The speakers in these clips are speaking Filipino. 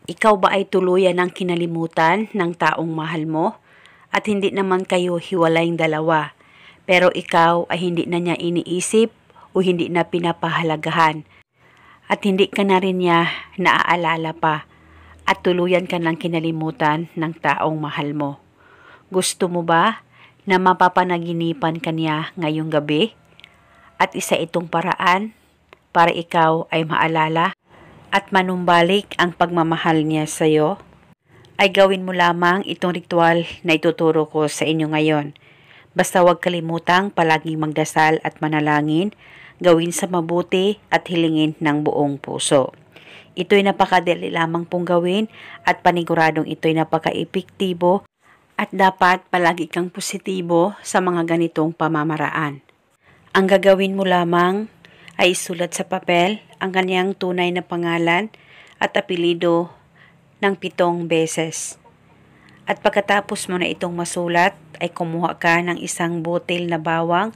Ikaw ba ay tuluyan ng kinalimutan ng taong mahal mo? At hindi naman kayo hiwalayng dalawa, pero ikaw ay hindi na niya iniisip o hindi na pinapahalagahan. At hindi ka na rin niya naaalala pa at tuluyan ka ng kinalimutan ng taong mahal mo. Gusto mo ba na mapapanaginipan ka niya ngayong gabi? At isa itong paraan para ikaw ay maalala at manumbalik ang pagmamahal niya sa iyo, ay gawin mo lamang itong ritual na ituturo ko sa inyo ngayon. Basta huwag kalimutang palaging magdasal at manalangin, gawin sa mabuti at hilingin ng buong puso. Ito'y napakadali lamang pong gawin at paniguradong ito'y napaka-epektibo at dapat palagi kang positibo sa mga ganitong pamamaraan. Ang gagawin mo lamang ay isulat sa papel ang kanyang tunay na pangalan at apelido ng 7 beses. At pagkatapos mo na itong masulat, ay kumuha ka ng isang butil na bawang,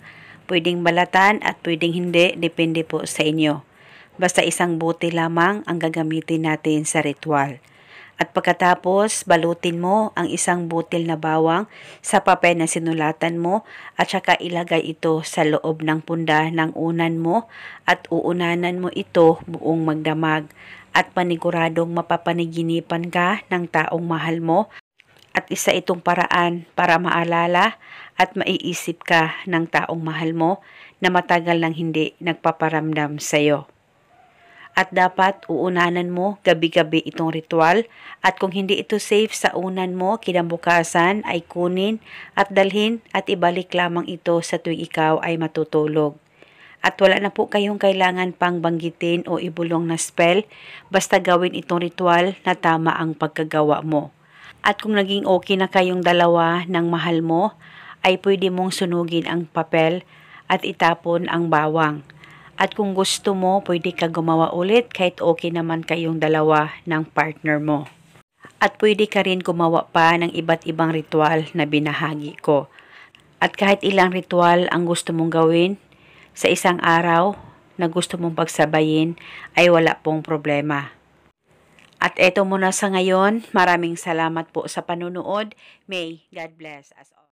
pwedeng balatan at pwedeng hindi, depende po sa inyo. Basta isang butil lamang ang gagamitin natin sa ritual. At pagkatapos, balutin mo ang isang butil na bawang sa papel na sinulatan mo at saka ilagay ito sa loob ng punda ng unan mo at uunanan mo ito buong magdamag at paniguradong mapapanaginipan ka ng taong mahal mo at isa itong paraan para maalala at maiisip ka ng taong mahal mo na matagal nang hindi nagpaparamdam sa iyo. At dapat uunanan mo gabi-gabi itong ritual at kung hindi ito safe sa unan mo, kinabukasan ay kunin at dalhin at ibalik lamang ito sa tuwing ikaw ay matutulog. At wala na po kayong kailangan pang banggitin o ibulong na spell, basta gawin itong ritual na tama ang pagkagawa mo. At kung naging okay na kayong dalawa ng mahal mo, ay pwede mong sunugin ang papel at itapon ang bawang. At kung gusto mo, pwede ka gumawa ulit kahit okay naman kayong dalawa ng partner mo. At pwede ka rin gumawa pa ng iba't ibang ritual na binahagi ko. At kahit ilang ritual ang gusto mong gawin sa isang araw na gusto mong pagsabayin, ay wala pong problema. At eto muna sa ngayon, maraming salamat po sa panunood. May God bless us all.